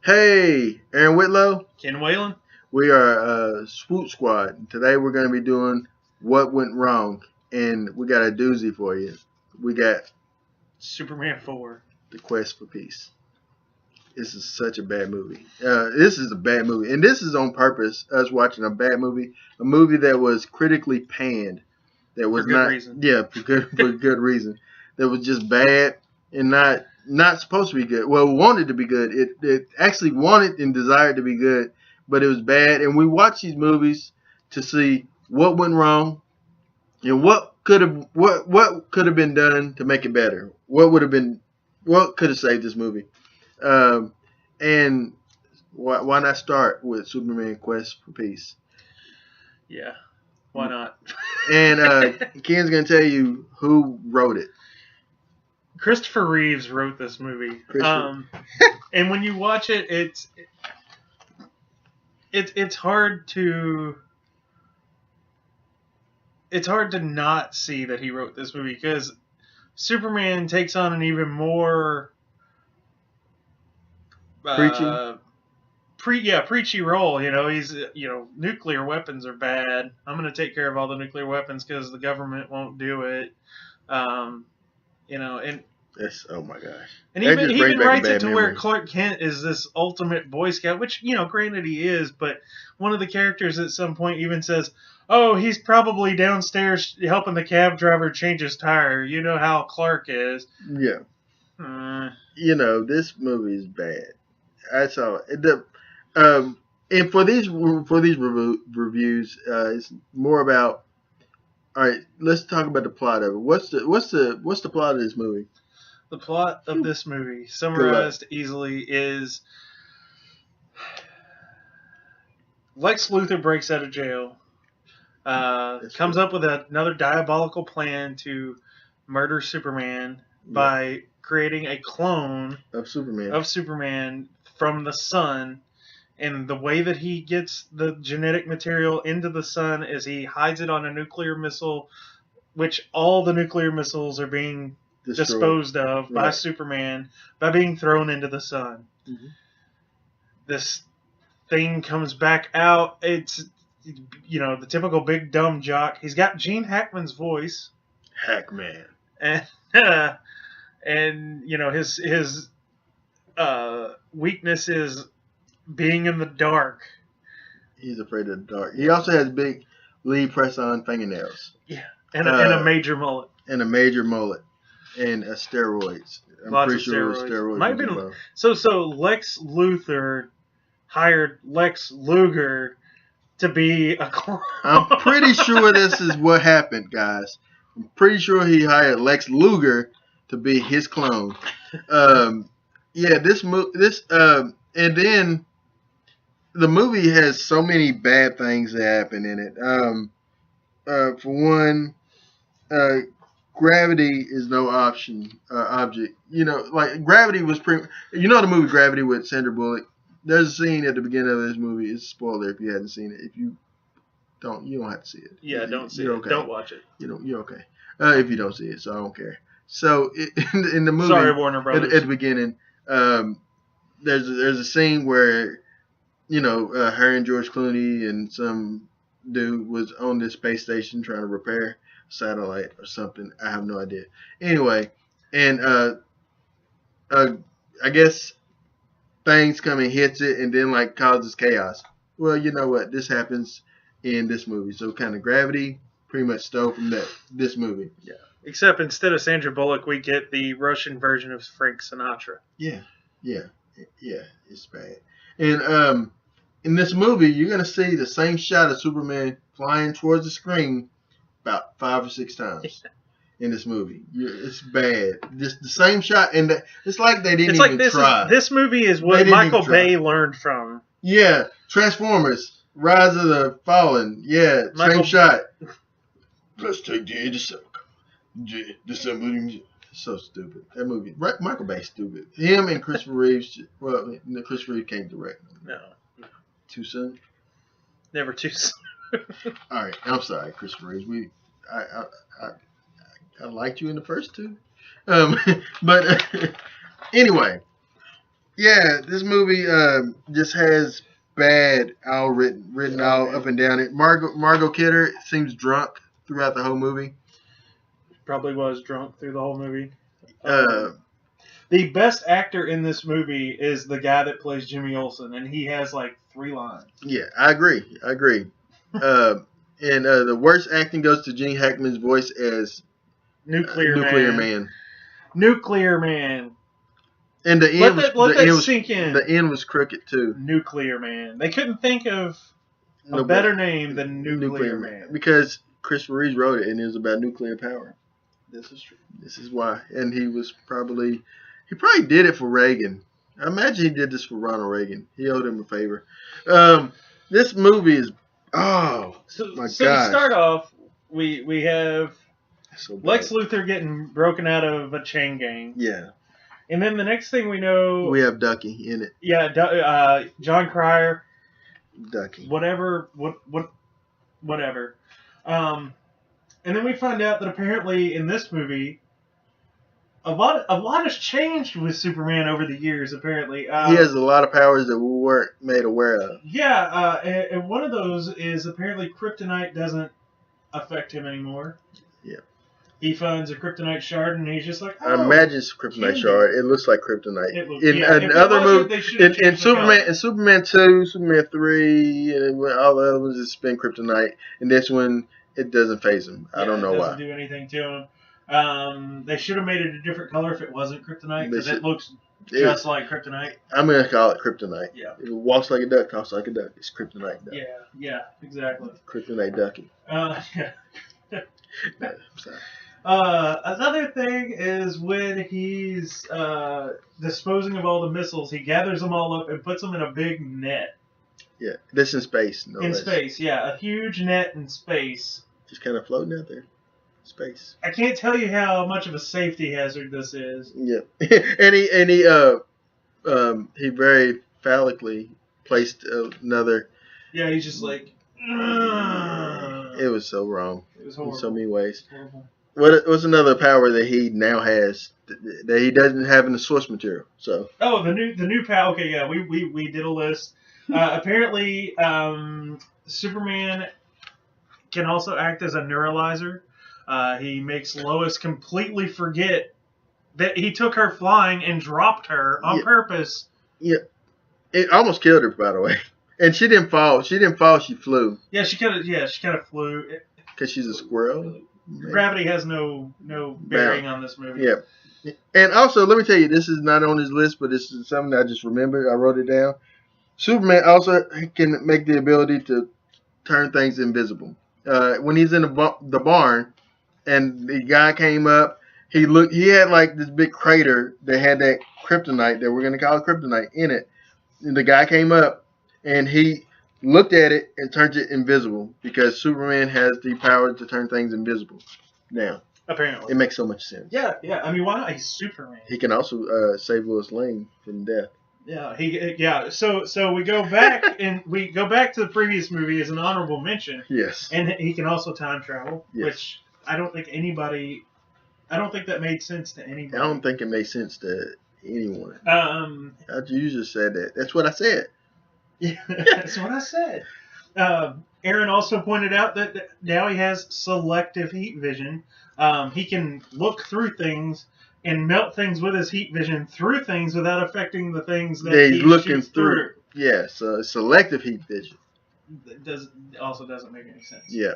Hey, Aaron Whitlow. Ken Whalen? We are Swoot Squad. Today we're going to be doing What Went Wrong, and we got a doozy for you. We got Superman 4. The Quest for Peace. This is such a bad movie. This is a bad movie, and this is on purpose. Us watching a bad movie, a movie that was critically panned, that was For good reason. for good reason. That was just bad and not supposed to be good. Well, it wanted to be good. It actually wanted and desired to be good, but it was bad. And we watch these movies to see what went wrong and what could have been done to make it better. What could have saved this movie. And why not start with Superman Quest for Peace? Yeah, why not? And Ken's gonna tell you who wrote it. Christopher Reeves wrote this movie. And when you watch it, it's hard to not see that he wrote this movie, because Superman takes on an even more preachy role. He's nuclear weapons are bad. I'm going to take care of all the nuclear weapons because the government won't do it. And Yes, oh my gosh. And he even writes it to where Clark Kent is this ultimate Boy Scout, which, granted he is, but one of the characters at some point even says, oh, he's probably downstairs helping the cab driver change his tire. You know how Clark is. Yeah. This movie is bad. I saw it. And for these reviews, it's more about. All right, let's talk about the plot of it. What's the plot of this movie? The plot of this movie, summarized easily, is Lex Luthor breaks out of jail, comes up with another diabolical plan to murder Superman by creating a clone of Superman from the sun. And the way that he gets the genetic material into the sun is he hides it on a nuclear missile, which all the nuclear missiles are being disposed of by Superman by being thrown into the sun. Mm-hmm. This thing comes back out. It's the typical big dumb jock. He's got Gene Hackman's voice. Hackman. And his weakness is being in the dark. He's afraid of the dark. He also has big Lee press-on fingernails. Yeah, and a major mullet. And steroids. Lots of steroids. Might have been so Lex Luthor hired Lex Luger to be a clone. I'm pretty sure this is what happened, guys. I'm pretty sure he hired Lex Luger to be his clone. And then the movie has so many bad things that happen in it. For one, gravity is no object. Gravity was the movie Gravity with Sandra Bullock. There's a scene at the beginning of this movie. It's a spoiler if you hadn't seen it. If you don't have to see it. Yeah, don't see it. Okay. Don't watch it. You're okay. If you don't see it, so I don't care. So in the movie, sorry, Warner Brothers. At the beginning, there's a scene where her and George Clooney and some dude was on this space station trying to repair a satellite or something. I have no idea. Anyway, and I guess things come and hits it and then causes chaos. Well, you know what? This happens in this movie. So kind of Gravity pretty much stole from this movie. Yeah. Except instead of Sandra Bullock, we get the Russian version of Frank Sinatra. Yeah, it's bad. And in this movie, you're gonna see the same shot of Superman flying towards the screen about 5 or 6 times in this movie. It's bad. Just the same shot, and it's like they didn't even try. This movie is what Michael Bay learned from. Yeah, Transformers, Rise of the Fallen. Yeah, same shot. Let's take the intercept. So stupid. That movie. Michael Bay's stupid. Him and Christopher Reeves. Well, Christopher Reeves can't direct. No. Too soon? Never too soon. All right. I'm sorry, Christopher Reeves. I liked you in the first two. But anyway, Yeah, this movie just has bad all written all up and down it. Margot Kidder seems drunk throughout the whole movie. Probably was drunk through the whole movie. Uh, The best actor in this movie is the guy that plays Jimmy Olsen, and he has like 3 lines. yeah, I agree. And the worst acting goes to Gene Hackman's voice as Nuclear Man. Nuclear Man. And the Let end that was sink in. the end was crooked too. Nuclear Man. They couldn't think of a better name than Nuclear Man. Because Christopher Reeve wrote it, and it was about nuclear power. This is true. This is why. And he probably did it for Reagan. I imagine he did this for Ronald Reagan. He owed him a favor. This movie is So to start off, we have Lex Luthor getting broken out of a chain gang. Yeah. And then the next thing we know, we have Ducky in it. Yeah, John Cryer. Ducky. Whatever. And then we find out that apparently in this movie, a lot has changed with Superman over the years. Apparently, he has a lot of powers that we weren't made aware of. Yeah, and one of those is apparently kryptonite doesn't affect him anymore. Yeah. He finds a kryptonite shard, and he's just like, I imagine it's a kryptonite shard. It looks like kryptonite. In other movies, in Superman 2, Superman 3, and all the other ones, it's been kryptonite. And this one, it doesn't phase him. I don't know why. It doesn't do anything to him. They should have made it a different color if it wasn't kryptonite, because it looks just like kryptonite. I'm going to call it kryptonite. Yeah. If it walks like a duck, talks like a duck, it's kryptonite duck. Yeah, exactly. Kryptonite Ducky. Yeah. I'm sorry. Another thing is when he's disposing of all the missiles, he gathers them all up and puts them in a big net. Yeah, this in space. Space, yeah. A huge net in space. Just kind of floating out there. Space. I can't tell you how much of a safety hazard this is. Yeah. and he very phallically placed another. Yeah, he's just like. It was so wrong. It was horrible. In so many ways. Horrible. What's another power that he now has that he doesn't have in the source material? So. Oh, the new power. Okay, yeah, we did a list. Apparently, Superman can also act as a neuralizer. He makes Lois completely forget that he took her flying and dropped her on purpose. Yeah, it almost killed her, by the way. And she didn't fall. She flew. Yeah, she kind of flew. Because she's a squirrel. Gravity has no bearing on this movie. Yeah. And also, let me tell you, this is not on his list, but this is something I just remembered. I wrote it down. Superman also can make the ability to turn things invisible. When he's in the barn, and the guy came up, he had like this big crater that had that kryptonite that we're going to call kryptonite in it. And the guy came up, and he looked at it and turned it invisible because Superman has the power to turn things invisible. Now, apparently, it makes so much sense. Yeah. I mean, why not? He's Superman. He can also save Lois Lane from death. Yeah. So we go back and we go back to the previous movie as an honorable mention. Yes. And he can also time travel, yes. Which I don't think that made sense to anybody. I don't think it made sense to anyone. You just said that. That's what I said. Yeah, that's what I said. Aaron also pointed out that now he has selective heat vision. He can look through things and melt things with his heat vision through things without affecting the things that he's looking through. Yeah, so selective heat vision. Also doesn't make any sense. Yeah.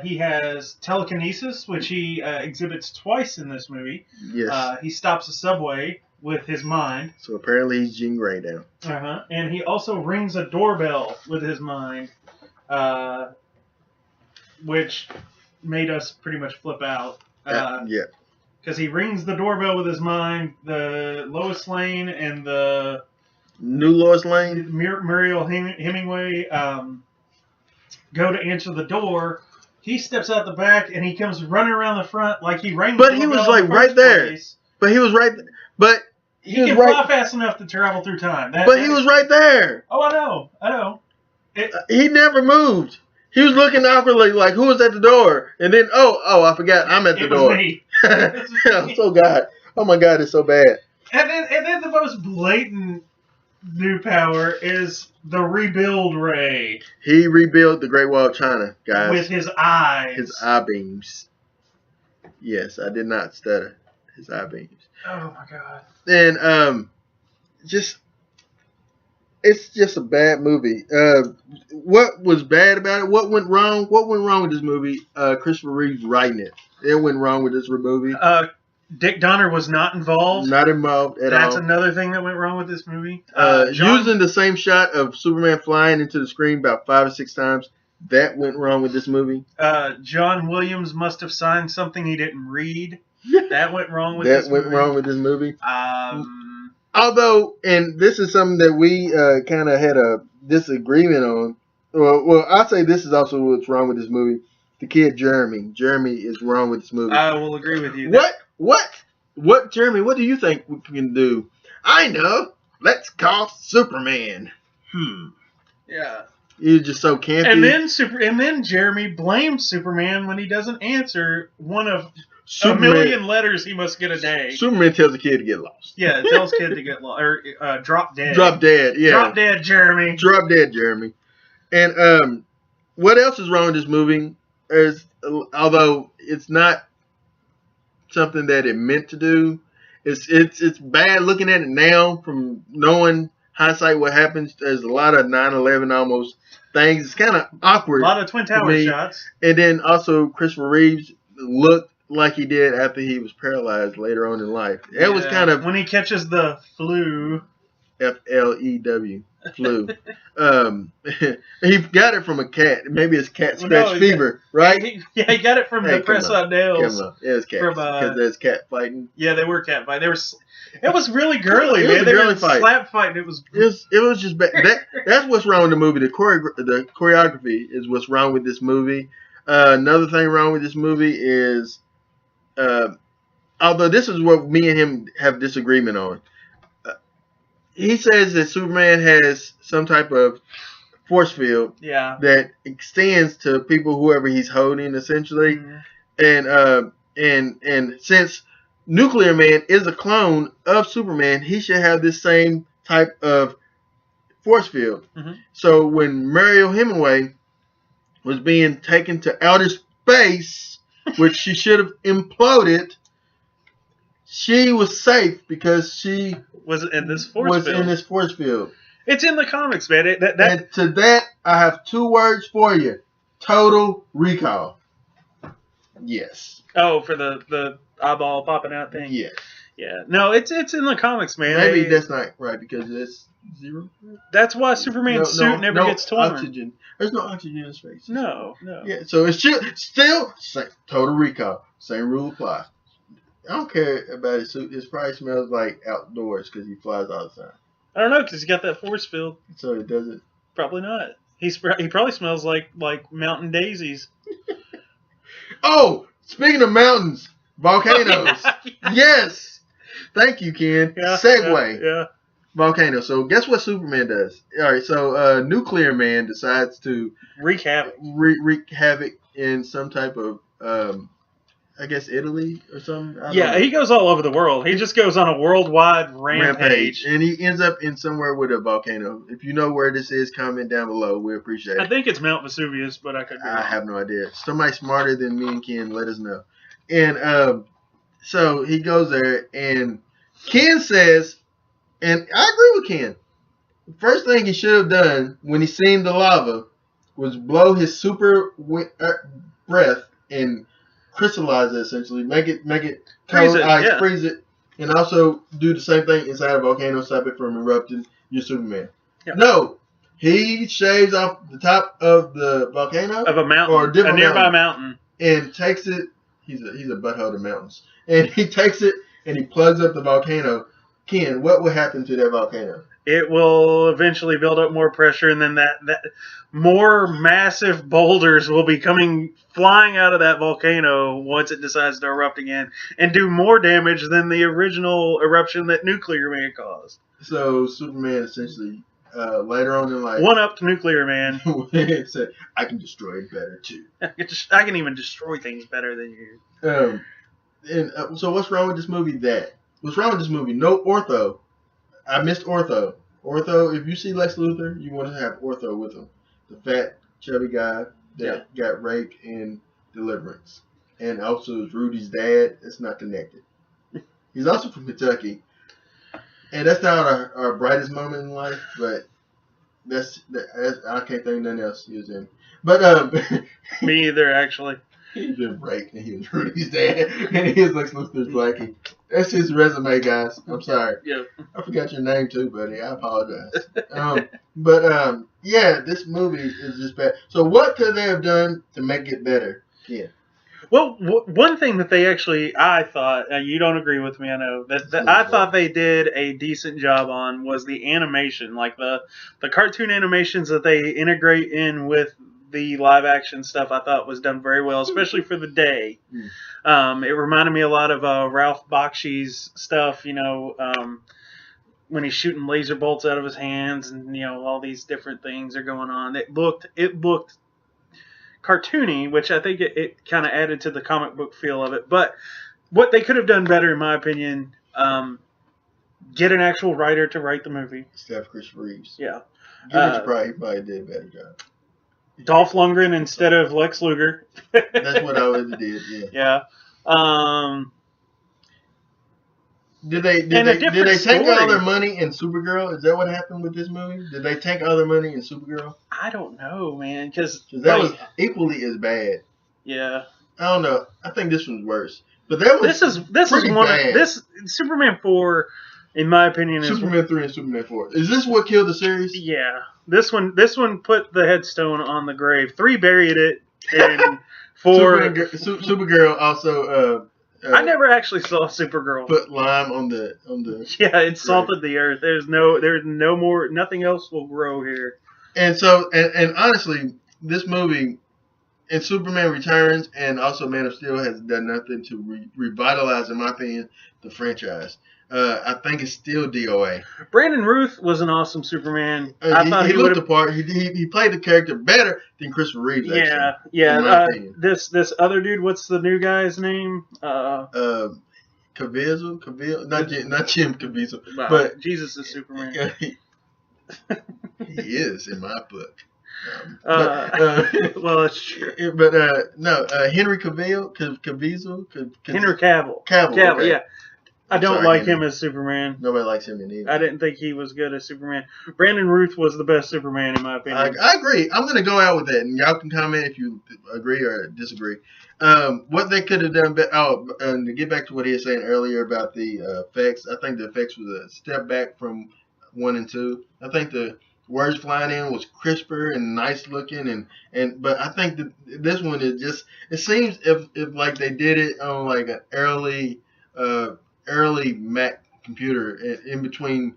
He has telekinesis, which he exhibits twice in this movie. Yes. He stops a subway with his mind. So apparently he's Jean Grey now. And he also rings a doorbell with his mind, which made us pretty much flip out. Yeah. Because he rings the doorbell with his mind. The Lois Lane and the new Lois Lane, Muriel Hemingway, go to answer the door. He steps out the back and he comes running around the front like he rang the doorbell. But he was like right there. Place. But he was right. But he can fly fast enough to travel through time. He was right there. Oh, I know. He never moved. He was looking awkwardly like, who was at the door? And then, I forgot. I'm at the door. Me. Oh, God. Oh, my God. It's so bad. And then the most blatant new power is the rebuild ray He rebuilt the Great Wall of China, guys. with his eyes. His eye beams. Yes, I did not stutter. His eye beams. Oh my god. And just it's just a bad movie. What was bad about it? What went wrong? What went wrong with this movie? Christopher Reeves writing it. It went wrong with this movie. Dick Donner was not involved. Not involved at all. That's another thing that went wrong with this movie. Using the same shot of Superman flying into the screen about 5 or 6 times. That went wrong with this movie. John Williams must have signed something he didn't read. That went wrong with this movie. That went wrong with this movie. Although, and this is something that we kind of had a disagreement on. Well, I'll say this is also what's wrong with this movie. The kid Jeremy. Jeremy is wrong with this movie. I will agree with you. What, Jeremy? What do you think we can do? I know. Let's call Superman. Yeah. You're just so campy. And then Jeremy blames Superman when he doesn't answer one of a million letters he must get a day. Superman tells the kid to get lost. Yeah, tells kid to get lost or drop dead. Drop dead. Yeah. Drop dead, Jeremy. Drop dead, Jeremy. And what else is wrong with this movie? Although it's not something that it meant to do, it's bad looking at it now from knowing hindsight what happens. There's a lot of 9/11 almost things. It's kind of awkward. A lot of Twin Tower shots. And then also Christopher Reeves looked like he did after he was paralyzed later on in life. It was kind of when he catches the flu. FLEW. Flu. He got it from a cat. Maybe it's cat scratch fever, right? He got it from the press on nails. Yeah, it's cat. Because there's cat fighting. Yeah, they were cat fighting. It was really girly, man. It was a girly fight. Slap fighting. It was just bad. That's what's wrong with the movie. The choreography is what's wrong with this movie. Another thing wrong with this movie is, although this is what me and him have disagreement on. He says that Superman has some type of force field that extends to people, whoever he's holding, essentially. Mm-hmm. And since Nuclear Man is a clone of Superman, he should have this same type of force field. Mm-hmm. So when Mariel Hemingway was being taken to outer space, which she should have imploded, she was safe because she was in this force field. It's in the comics, man. And to that, I have 2 words for you. Total Recall. Yes. Oh, for the eyeball popping out thing? Yes. Yeah. No, it's in the comics, man. Maybe that's not right because it's 0. That's why Superman's suit never gets torn. Oxygen. There's no oxygen in space. No. Yeah, so it's still Total Recall. Same rule applies. I don't care about his suit. It probably smells like outdoors because he flies all the time. I don't know because he's got that force field. So it doesn't. Probably not. He probably smells like mountain daisies. Oh, speaking of mountains, volcanoes. Yes. Thank you, Ken. Yeah, Segway. Yeah. Volcano. So guess what Superman does? All right. So Nuclear Man decides to wreak havoc. Wreak havoc in some type of I guess Italy or something. He goes all over the world. He just goes on a worldwide rampage. And he ends up in somewhere with a volcano. If you know where this is, comment down below. We appreciate it. I think it's Mount Vesuvius, but I could be wrong. I have no idea. Somebody smarter than me and Ken, let us know. And so he goes there, and Ken says, and I agree with Ken, the first thing he should have done when he seen the lava was blow his super breath and crystallize it, essentially, make it cold ice, freeze it, and also do the same thing inside a volcano, stop it from erupting. You're Superman. Yep. No, he shaves off the top of the volcano of a mountain, or a nearby mountain, and takes it. He's a butthole to mountains, and he takes it and he plugs up the volcano. Ken, what will happen to that volcano? It will eventually build up more pressure, and then that more massive boulders will be flying out of that volcano once it decides to erupt again, and do more damage than the original eruption that Nuclear Man caused. So Superman essentially later on in life one-upped Nuclear Man. Said, "I can destroy it better too. I can even destroy things better than you." And so what's wrong with this movie? What's wrong with this movie? No Ortho. I missed Ortho. Ortho, if you see Lex Luthor, you want to have Ortho with him. The fat, chubby guy that got raped in Deliverance. And also is Rudy's dad. It's not connected. He's also from Kentucky. And that's not our brightest moment in life, but that's I can't think of nothing else he was in. But Me either, actually. He's been raped and he was Rudy's dad and he was Lex Luthor's Blackie. That's his resume, guys. I'm sorry. Yeah. I forgot your name too, buddy. I apologize. But yeah, this movie is just bad. So what could they have done to make it better? Yeah. Well, one thing that they actually, I thought, you don't agree with me, I know, that I thought they did a decent job on was the animation. Like the cartoon animations that they integrate in with the live action stuff, I thought was done very well, especially for the day. It reminded me a lot of Ralph Bakshi's stuff, when he's shooting laser bolts out of his hands and, all these different things are going on. It looked cartoony, which I think it kind of added to the comic book feel of it. But what they could have done better, in my opinion, get an actual writer to write the movie. Steph Chris Reeves. Yeah. Give it to probably, he probably did a better job. Dolph Lundgren instead of Lex Luger. That's what I would have did, yeah. Yeah. Did they take all their money in Supergirl? Is that what happened with this movie? Did they take all their money in Supergirl? I don't know, man, because that was equally as bad. Yeah. I don't know. I think this one's worse. But that was this is one bad. Of this Superman 4, in my opinion, is Superman 3 and Superman 4. Is this what killed the series? Yeah. This one put the headstone on the grave. 3 buried it, and 4 Supergirl also. I never actually saw Supergirl. Put lime on the. Yeah, it salted the earth. There's no more. Nothing else will grow here. And so, and honestly, this movie, and Superman Returns, and also Man of Steel has done nothing to revitalize, in my opinion, the franchise. I think it's still DOA. Brandon Routh was an awesome Superman. I thought he looked the part. He played the character better than Christopher Reeves. Actually, yeah. This other dude, what's the new guy's name? Caviezel, not Jim Caviezel, wow, but Jesus is Superman. He is in my book. Well, that's true. But no, Henry Caviezel. Henry Cavill. Okay. Yeah. I don't like him as Superman. Nobody likes him either. I didn't think he was good as Superman. Brandon Routh was the best Superman, in my opinion. I agree. I'm going to go out with that, and y'all can comment if you agree or disagree. What they could have done and to get back to what he was saying earlier about the effects, I think the effects was a step back from 1 and 2. I think the words flying in was crisper and nice looking, but I think that this one is just, it seems if like they did it on like an early Mac computer in between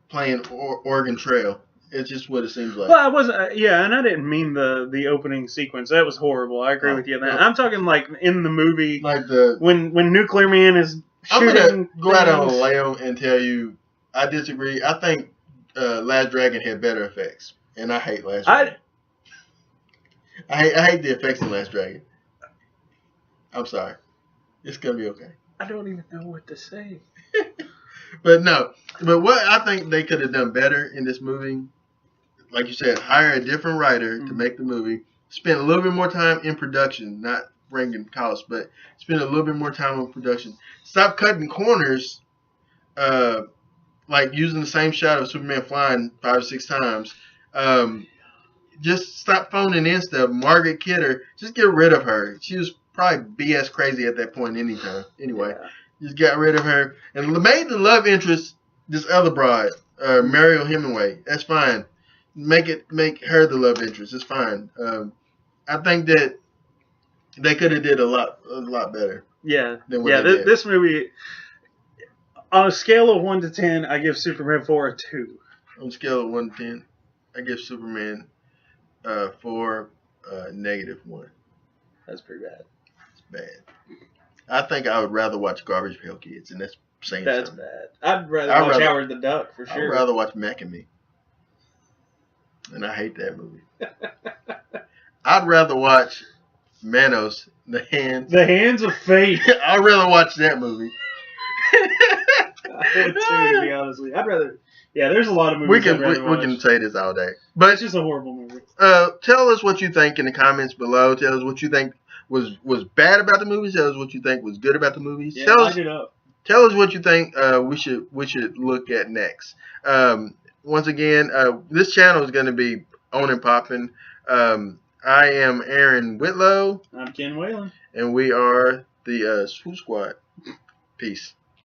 playing Oregon Trail. It's just what it seems like. Well, I wasn't. Yeah, and I didn't mean the opening sequence. That was horrible. I agree with you on that. I'm talking like in the movie, like when Nuclear Man is shooting. I'm gonna go out on a limb and tell you I disagree. I think Last Dragon had better effects, and I hate Last Dragon. I hate the effects in Last Dragon. I'm sorry. It's gonna be okay. I don't even know what to say. But what I think they could have done better in this movie, like you said, hire a different writer to make the movie, spend a little bit more time in production, not bringing costs, but spend a little bit more time on production. Stop cutting corners, like using the same shot of Superman flying 5 or 6 times. Just stop phoning in stuff. Margaret Kidder, just get rid of her. She was probably BS crazy at that point anyway. Just got rid of her and made the love interest this other broad, Mariel Hemingway. That's fine. Make her the love interest. It's fine. I think that they could have did a lot better. Yeah. Than what they did. This movie, on a scale of 1 to 10, I give Superman 4 a 2. On a scale of 1 to 10, I give Superman 4 -1. That's pretty bad. Bad. I think I would rather watch Garbage Pail Kids, and that's saying that's something. Bad. I'd rather watch Howard the Duck for sure. I'd rather watch Mac and Me, and I hate that movie. I'd rather watch Manos, The Hands of Fate. I'd rather watch that movie. I would too, to be honest with you. I'd rather. Yeah, there's a lot of movies I'd rather we watch. can say this all day, It's but just a horrible movie. tell us what you think in the comments below. Tell us what you think was bad about the movies. Tell us what you think was good about the movies. Yeah, tell light it up. us what you think we should look at next. Once again, this channel is going to be on and popping. I am Aaron Whitlow. I'm Ken Whalen. And we are the Swoot Squad. Peace.